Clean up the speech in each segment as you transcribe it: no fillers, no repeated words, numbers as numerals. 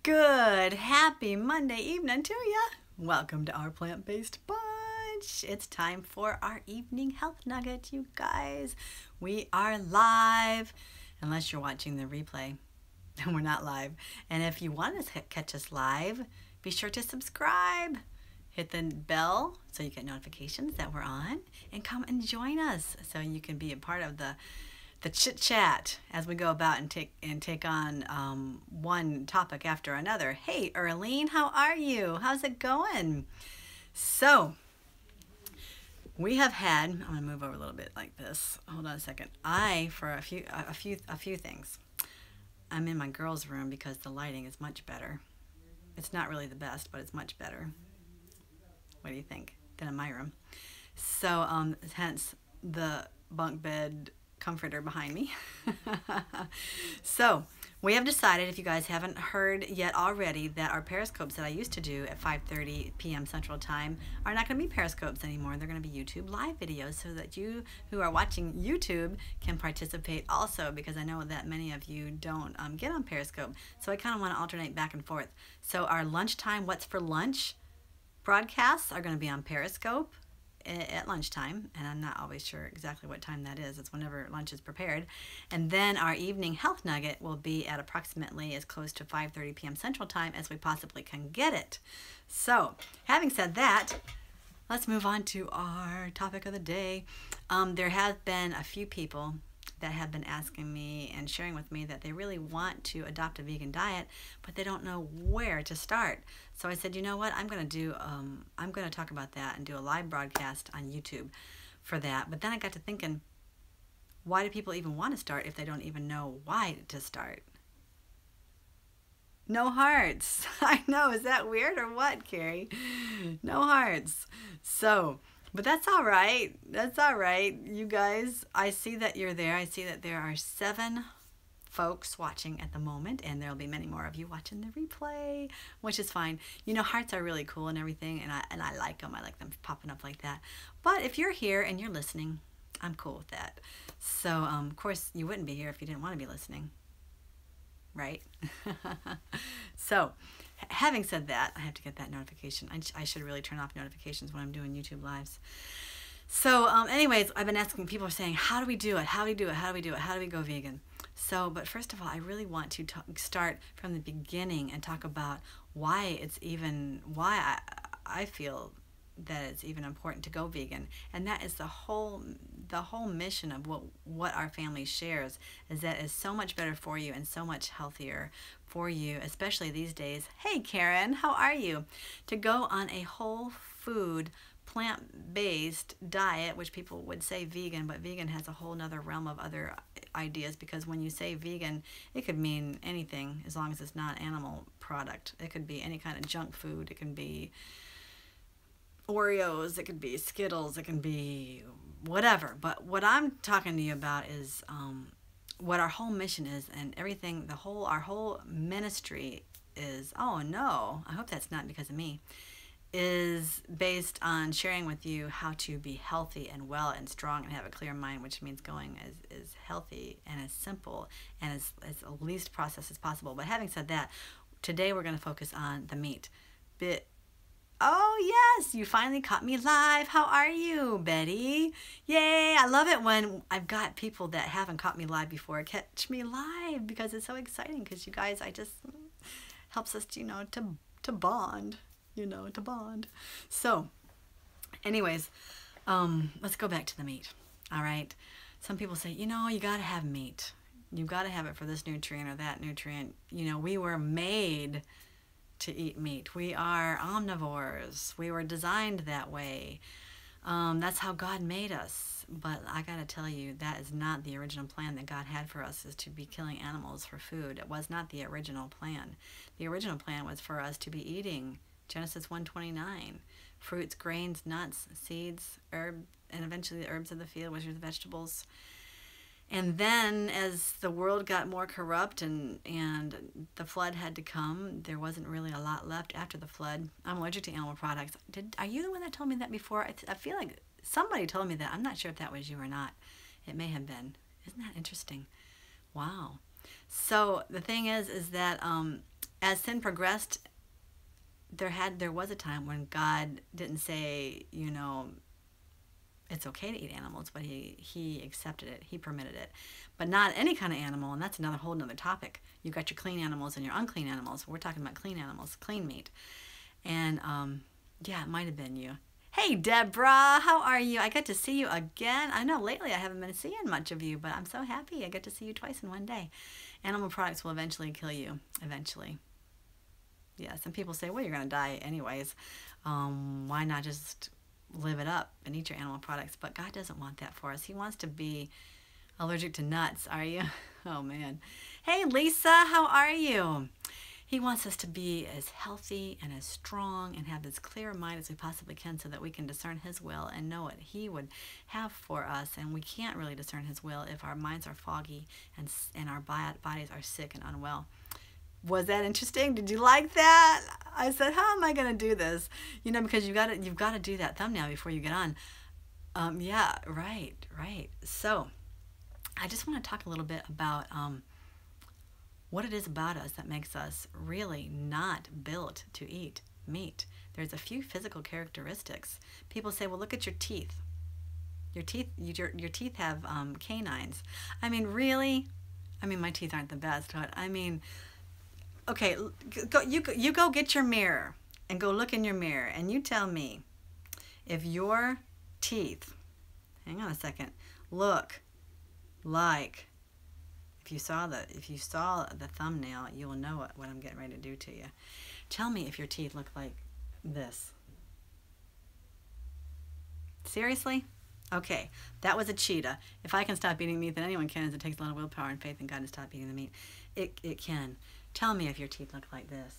Good, happy Monday evening to ya. Welcome to our plant-based bunch. It's time for our evening health nugget, you guys. We are live, unless you're watching the replay, and we're not live. And if you want to catch us live, be sure to subscribe. Hit the bell so you get notifications that we're on, and come and join us so you can be a part of the chit chat as we go about and take on one topic after another. Hey, Erlene, how are you? How's it going? So we have had. I'm gonna move over a little bit like this. Hold on a second. For a few things. I'm in my girls' room because the lighting is much better. It's not really the best, but it's much better. What do you think? Than in my room. So hence the bunk bed comforter behind me. So we have decided, if you guys haven't heard yet already, that our Periscopes that I used to do at 5:30 p.m. Central Time are not going to be Periscopes anymore. They're going to be YouTube live videos so that you who are watching YouTube can participate also, because I know that many of you don't get on Periscope. So I kind of want to alternate back and forth. So our lunchtime What's for Lunch broadcasts are going to be on Periscope at lunchtime, and I'm not always sure exactly what time that is. It's whenever lunch is prepared. And then our evening health nugget will be at approximately as close to 5:30 p.m. Central Time as we possibly can get it. So having said that, let's move on to our topic of the day. There have been a few people that have been asking me and sharing with me that they really want to adopt a vegan diet, but they don't know where to start. So I said, you know what, I'm going to talk about that and do a live broadcast on YouTube for that. But then I got to thinking, why do people even want to start if they don't even know why to start? No hearts. I know, is that weird or what, Carrie? No hearts. So, but that's all right. That's all right. You guys, I see that you're there. I see that there are 7 folks watching at the moment, and there'll be many more of you watching the replay, which is fine. You know, hearts are really cool and everything, and I like them. I like them popping up like that. But if you're here and you're listening, I'm cool with that. So, of course, you wouldn't be here if you didn't want to be listening, right? So, having said that, I have to get that notification. I should really turn off notifications when I'm doing YouTube lives. So anyways, I've been asking, people are saying, how do we do it? How do we do it? How do we do it? How do we go vegan? So, but first of all, I really want to start from the beginning and talk about why I feel that it's even important to go vegan. And that is the whole mission of what our family shares, is that it's so much better for you and so much healthier for you, especially these days. Hey Karen, how are you? To go on a whole food plant-based diet, which people would say vegan, but vegan has a whole nother realm of other ideas, because when you say vegan, it could mean anything as long as it's not animal product. It could be any kind of junk food. It can be Oreos, it could be Skittles, it can be whatever. But what I'm talking to you about is what our whole mission is, and everything, our whole ministry is, oh no, I hope that's not because of me, is based on sharing with you how to be healthy and well and strong and have a clear mind, which means going as healthy and as simple and as least processed as possible. But having said that, today we're going to focus on the meat bit. Oh yes, you finally caught me live. How are you, Betty? Yay, I love it when I've got people that haven't caught me live before catch me live, because it's so exciting, because you guys, helps us, to bond, to bond. So anyways, let's go back to the meat. All right. Some people say, you got to have meat. You got to have it for this nutrient or that nutrient. We were made to eat meat. We are omnivores. We were designed that way. That's how God made us. But I gotta tell you, that is not the original plan that God had for us, is to be killing animals for food. It was not the original plan. The original plan was for us to be eating Genesis 1:29, fruits, grains, nuts, seeds, herb, and eventually the herbs of the field, which are the vegetables. And then as the world got more corrupt and the flood had to come, there wasn't really a lot left after the flood. I'm allergic to animal products. Are you the one that told me that before? I feel like somebody told me that. I'm not sure if that was you or not. It may have been. Isn't that interesting? Wow. So the thing is that as sin progressed, there was a time when God didn't say, you know, it's okay to eat animals, but he accepted it. He permitted it. But not any kind of animal, and that's another whole nother topic. You've got your clean animals and your unclean animals. We're talking about clean animals, clean meat. And yeah, it might have been you. Hey, Deborah, how are you? I get to see you again. I know lately I haven't been seeing much of you, but I'm so happy I get to see you twice in one day. Animal products will eventually kill you, eventually. Yes, and people say, well, you're going to die anyways. Why not just live it up and eat your animal products? But God doesn't want that for us. He wants to be allergic to nuts, are you? Oh, man. Hey, Lisa, how are you? He wants us to be as healthy and as strong and have as clear a mind as we possibly can so that we can discern His will and know what He would have for us. And we can't really discern His will if our minds are foggy and our bodies are sick and unwell. Was that interesting? Did you like that? I said, how am I going to do this? You know, because you've got to do that thumbnail before you get on. Yeah, right. So I just want to talk a little bit about what it is about us that makes us really not built to eat meat. There's a few physical characteristics. People say, well, look at your teeth. Your teeth have canines. I mean, really? I mean, my teeth aren't the best, but I mean, okay, you go get your mirror and go look in your mirror and you tell me if your teeth, hang on a second, look like, if you saw the thumbnail, you will know what I'm getting ready to do to you. Tell me if your teeth look like this. Seriously? Okay, that was a cheetah. If I can stop eating meat, then anyone can. It takes a lot of willpower and faith in God to stop eating the meat. It can. Tell me if your teeth look like this.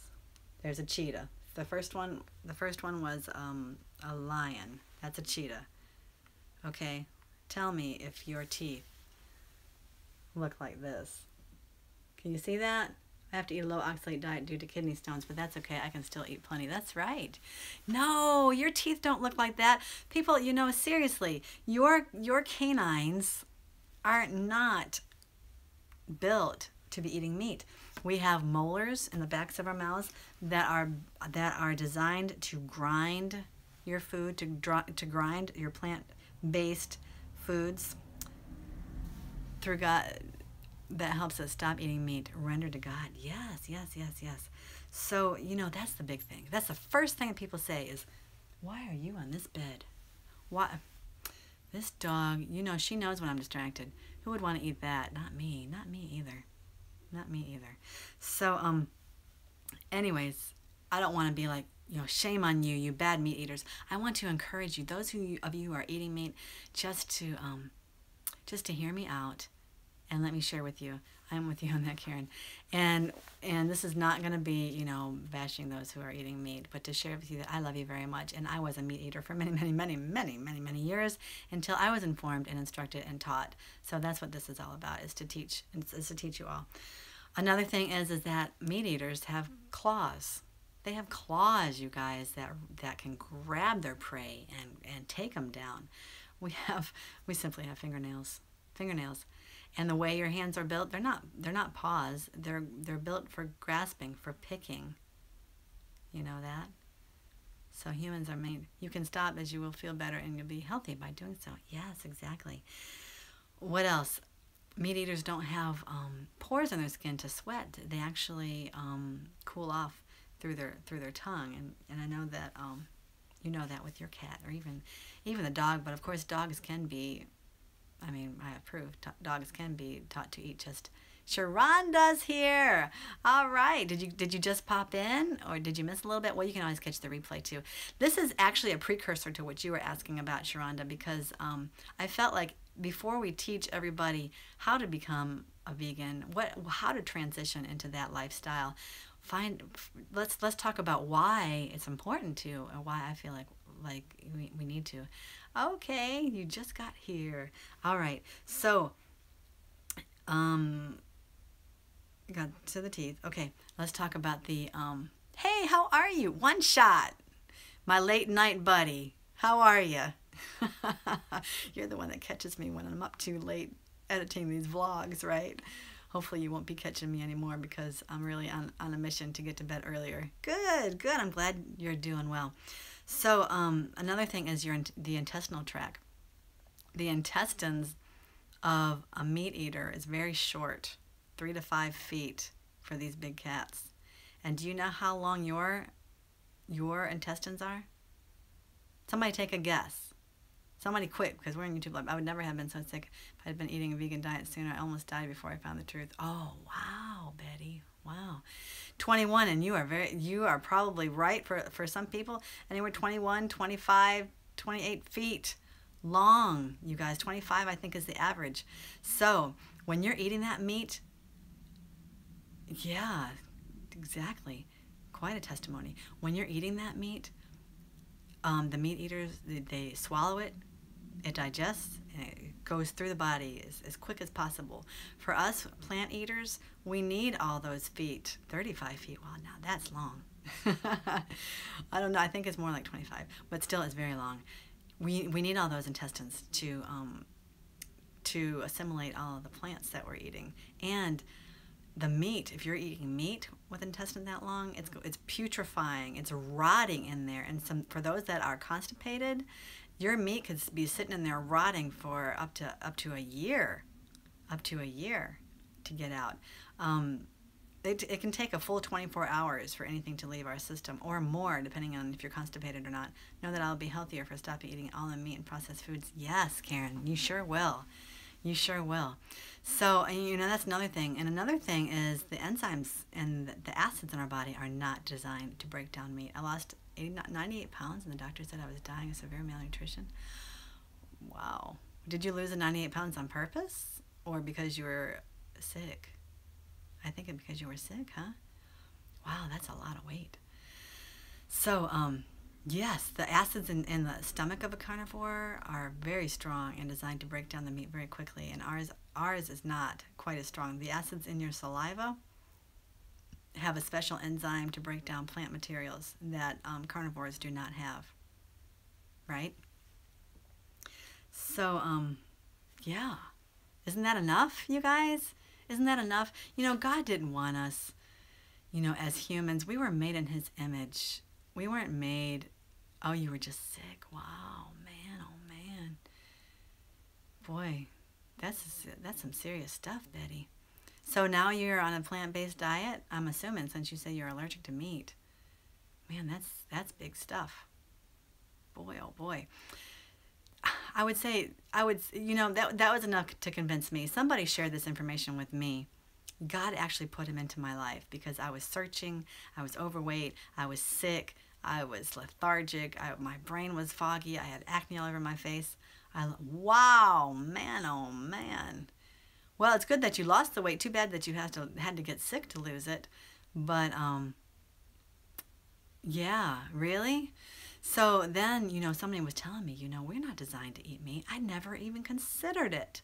There's a cheetah. The first one was a lion. That's a cheetah. Okay, tell me if your teeth look like this. Can you see that? I have to eat a low oxalate diet due to kidney stones, but that's okay. I can still eat plenty. That's right. No, your teeth don't look like that. People, you know, seriously, your canines are not built to be eating meat. We have molars in the backs of our mouths that are designed to grind your food, to grind your plant-based foods through God. That helps us stop eating meat. Render to God. Yes. So, you know, that's the big thing. That's the first thing that people say is, why are you on this bed? Why? This dog, you know, she knows when I'm distracted. Who would want to eat that? Not me. Not me either. Not me either. So, anyways, I don't want to be like, you know, shame on you, you bad meat eaters. I want to encourage you, those of you who are eating meat, just to hear me out and let me share with you. I'm with you on that, Karen. And this is not going to be, you know, bashing those who are eating meat, but to share with you that I love you very much. And I was a meat eater for many years until I was informed and instructed and taught. So that's what this is all about, is to teach you all. Another thing is that meat eaters have claws. They have claws, you guys, that can grab their prey and take them down. We simply have fingernails. And the way your hands are built, they're not paws. They're built for grasping, for picking. You know that? So humans are made. You can stop as you will feel better and you'll be healthy by doing so. Yes, exactly. What else? Meat eaters don't have pores in their skin to sweat. They actually cool off through their tongue. And I know that you know that with your cat or even the dog. But of course, dogs can be. I mean, I have proof. Dogs can be taught to eat just. Sharonda's here. All right. Did you just pop in, or did you miss a little bit? Well, you can always catch the replay too. This is actually a precursor to what you were asking about, Sharonda, because I felt like before we teach everybody how to become a vegan, how to transition into that lifestyle, let's talk about why it's important to, and why I feel like we need to. Okay, you just got here. All right, so got to the teeth. Okay, let's talk about the hey, how are you? One Shot, my late night buddy. How are you? You're the one that catches me when I'm up too late editing these vlogs, right? Hopefully you won't be catching me anymore because I'm really on a mission to get to bed earlier. Good, good. I'm glad you're doing well. So another thing is the intestinal tract. The intestines of a meat eater is very short, 3 to 5 feet for these big cats. And do you know how long your intestines are? Somebody take a guess. Somebody quick, because we're in YouTube Live. I would never have been so sick if I had been eating a vegan diet sooner. I almost died before I found the truth. Oh, wow, Betty. Wow. 21, and you are probably right for some people. Anywhere 21, 25, 28 feet long, you guys. 25, I think, is the average. So when you're eating that meat, yeah, exactly. Quite a testimony. When you're eating that meat, the meat eaters, they swallow it, it digests, and it goes through the body as quick as possible. For us plant eaters, we need all those feet. 35 feet, wow, now that's long. I don't know, I think it's more like 25, but still it's very long. We need all those intestines to assimilate all of the plants that we're eating. And the meat, if you're eating meat with intestine that long, it's putrefying, it's rotting in there. And for those that are constipated, your meat could be sitting in there rotting for up to a year to get out. It can take a full 24 hours for anything to leave our system, or more, depending on if you're constipated or not. Know that I'll be healthier for stopping eating all the meat and processed foods. Yes, Karen, you sure will. You sure will. So, you know, that's another thing. And another thing is the enzymes and the acids in our body are not designed to break down meat. I lost 98 pounds, and the doctor said I was dying of severe malnutrition. Wow. Did you lose the 98 pounds on purpose, or because you were sick? I think it's because you were sick, huh? Wow, that's a lot of weight. So, yes, the acids in the stomach of a carnivore are very strong and designed to break down the meat very quickly, and ours is not quite as strong. The acids in your saliva have a special enzyme to break down plant materials that carnivores do not have, right? So, yeah. Isn't that enough, you guys? Isn't that enough? You know, God didn't want us, you know, as humans. We were made in His image. We weren't made, oh, you were just sick. Wow, man, oh, man. Boy, that's some serious stuff, Betty. So now you're on a plant-based diet, I'm assuming, since you say you're allergic to meat. Man, that's big stuff. Boy, oh, boy. I would say, you know, that was enough to convince me. Somebody shared this information with me. God actually put Him into my life because I was searching, I was overweight, I was sick, I was lethargic, my brain was foggy, I had acne all over my face. Wow, man, oh man. Well, it's good that you lost the weight. Too bad that you had to get sick to lose it. But, yeah, really? So then, you know, somebody was telling me, you know, we're not designed to eat meat. I never even considered it.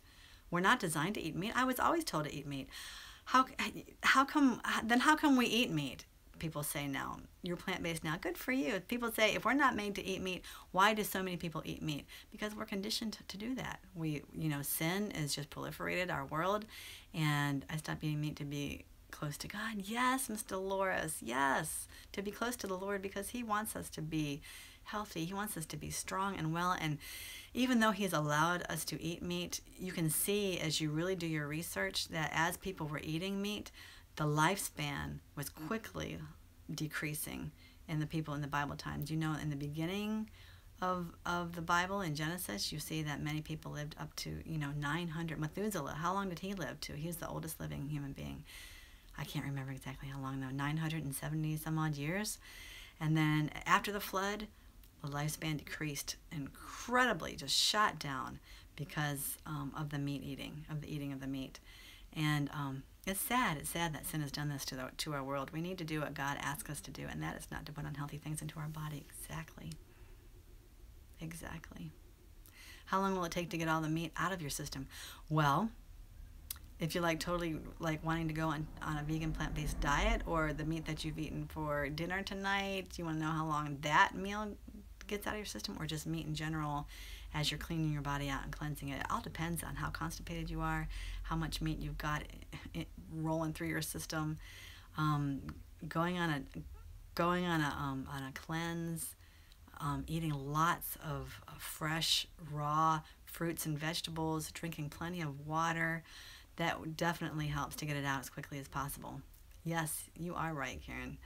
We're not designed to eat meat. I was always told to eat meat. How come we eat meat? People say now, you're plant-based now. Good for you. People say, if we're not made to eat meat, why do so many people eat meat? Because we're conditioned to do that. Sin is just proliferated our world, and I stopped eating meat to be close to God. Yes, Miss Dolores, yes, to be close to the Lord, because He wants us to be healthy. He wants us to be strong and well, and even though He's allowed us to eat meat, you can see as you really do your research that as people were eating meat, the lifespan was quickly decreasing in the people in the Bible times. You know, in the beginning of the Bible, in Genesis, you see that many people lived up to, 900. Methuselah, how long did he live to? He was the oldest living human being. I can't remember exactly how long, though, 970 some odd years. And then after the flood, the lifespan decreased incredibly, just shot down because of the meat eating, of the eating of the meat. And it's sad. It's sad that sin has done this to our world. We need to do what God asks us to do, and that is not to put unhealthy things into our body. Exactly. Exactly. How long will it take to get all the meat out of your system? Well, if you're totally wanting to go on a vegan plant-based diet, or the meat that you've eaten for dinner tonight, you want to know how long that meal gets out of your system, or just meat in general as you're cleaning your body out and cleansing it. It all depends on how constipated you are, how much meat you've got rolling through your system. Going on a cleanse, eating lots of fresh, raw fruits and vegetables, drinking plenty of water, that definitely helps to get it out as quickly as possible. Yes, you are right, Karen.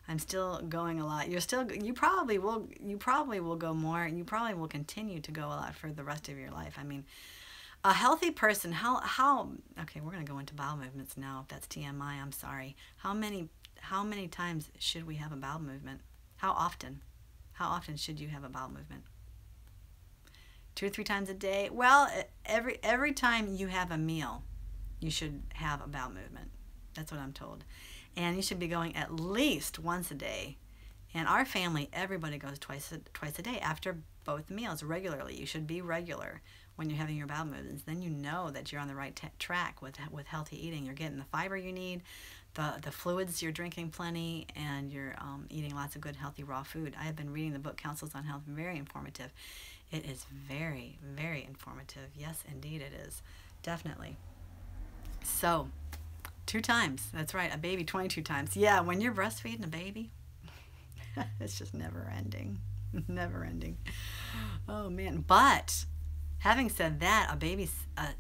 I'm still going a lot. You probably will go more, and you probably will continue to go a lot for the rest of your life. I mean, a healthy person, okay, we're going to go into bowel movements now. If that's TMI, I'm sorry. How many times should we have a bowel movement? How often? How often should you have a bowel movement? 2 or 3 times a day? Well, every time you have a meal, you should have a bowel movement. That's what I'm told. And you should be going at least once a day. And our family, everybody goes twice a day after both meals regularly. You should be regular when you're having your bowel movements. Then you know that you're on the right track with healthy eating. You're getting the fiber you need, the fluids, you're drinking plenty, and you're eating lots of good, healthy, raw food. I have been reading the book Counsels on Health. Very informative. It is very, very informative. Yes, indeed it is. Definitely. So, 2 times. That's right. A baby 22 times. Yeah, when you're breastfeeding a baby, it's just never ending. Never ending. Oh, man. But having said that, a baby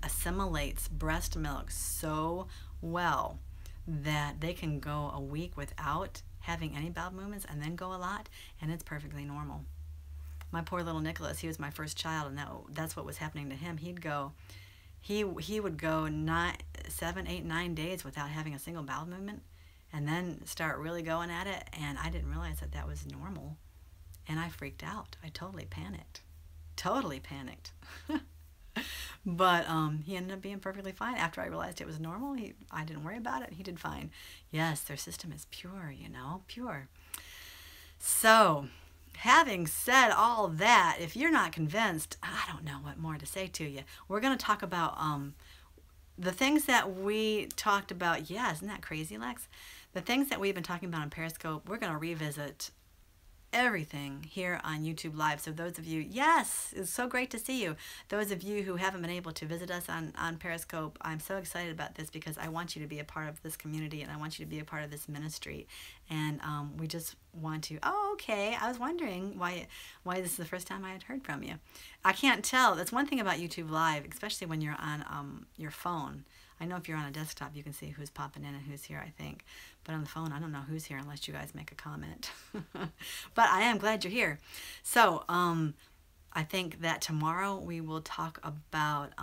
assimilates breast milk so well that they can go a week without having any bowel movements and then go a lot, and it's perfectly normal. My poor little Nicholas, he was my first child, and that's what was happening to him. He would go 7, 8, 9 days without having a single bowel movement, and then start really going at it, and I didn't realize that was normal, and I freaked out. I totally panicked. But he ended up being perfectly fine. After I realized it was normal, I didn't worry about it. He did fine. Yes, their system is pure, pure. So, having said all that, if you're not convinced, I don't know what more to say to you. We're going to talk about the things that we talked about. Yeah, isn't that crazy, Lex? The things that we've been talking about on Periscope, we're going to revisit everything here on YouTube Live. So those of you, yes, it's so great to see you. Those of you who haven't been able to visit us on Periscope, I'm so excited about this because I want you to be a part of this community, and I want you to be a part of this ministry. And we just want to, okay, I was wondering why this is the first time I had heard from you. I can't tell. That's one thing about YouTube Live, especially when you're on your phone. I know if you're on a desktop, you can see who's popping in and who's here, I think. But on the phone, I don't know who's here unless you guys make a comment. But I am glad you're here. So, I think that tomorrow we will talk about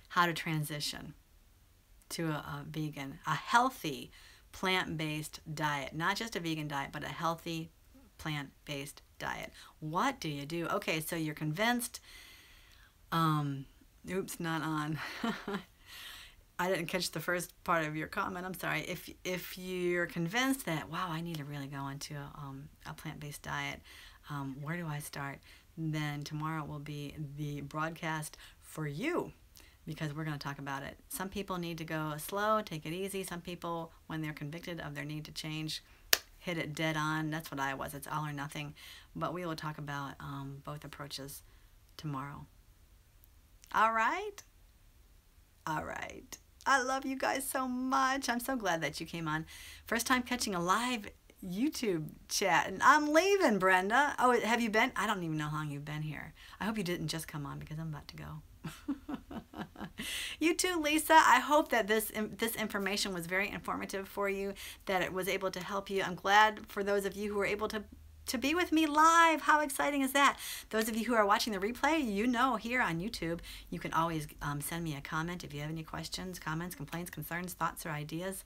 how to transition to a vegan, a healthy plant-based diet. Not just a vegan diet, but a healthy plant-based diet. What do you do? Okay, so you're convinced. Oops, not on. I didn't catch the first part of your comment. I'm sorry. If you're convinced that, wow, I need to really go into a plant-based diet, where do I start? Then tomorrow will be the broadcast for you, because we're going to talk about it. Some people need to go slow, take it easy. Some people, when they're convicted of their need to change, hit it dead on. That's what I was. It's all or nothing. But we will talk about both approaches tomorrow. All right? All right. I love you guys so much. I'm so glad that you came on. First time catching a live YouTube chat. And I'm leaving, Brenda. Oh, have you been? I don't even know how long you've been here. I hope you didn't just come on because I'm about to go. You too, Lisa. I hope that this information was very informative for you, that it was able to help you. I'm glad for those of you who were able to be with me live. How exciting is that? Those of you who are watching the replay, here on YouTube, you can always send me a comment if you have any questions, comments, complaints, concerns, thoughts, or ideas.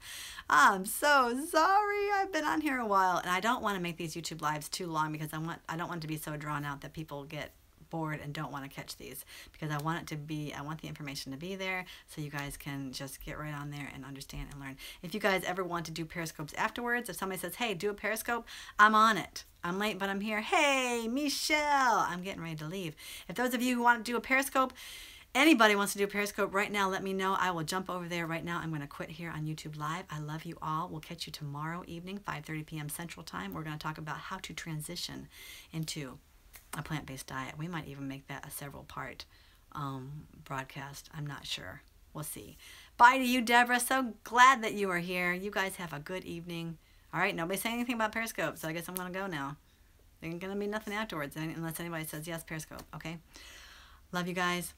I'm so sorry. I've been on here a while, and I don't want to make these YouTube lives too long because I don't want it to be so drawn out that people get bored and don't want to catch these, because I want the information to be there so you guys can just get right on there and understand and learn. If you guys ever want to do Periscopes afterwards, if somebody says, hey, do a Periscope, I'm on it. I'm late, but I'm here. Hey, Michelle, I'm getting ready to leave. If those of you who want to do a Periscope Anybody wants to do Periscope right now, let me know. I will jump over there right now. I'm going to quit here on YouTube Live. I love you all. We'll catch you tomorrow evening, 5:30 p.m. Central Time. We're going to talk about how to transition into a plant-based diet. We might even make that a several-part broadcast. I'm not sure. We'll see. Bye to you, Deborah. So glad that you are here. You guys have a good evening. All right, nobody's saying anything about Periscope, so I guess I'm going to go now. There's going to be nothing afterwards unless anybody says yes, Periscope. Okay? Love you guys.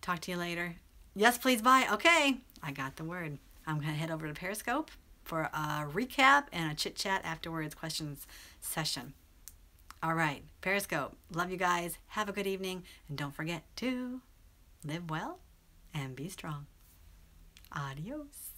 Talk to you later. Yes, please, bye. Okay, I got the word. I'm going to head over to Periscope for a recap and a chit-chat afterwards questions session. All right, Periscope. Love you guys. Have a good evening. And don't forget to live well and be strong. Adios.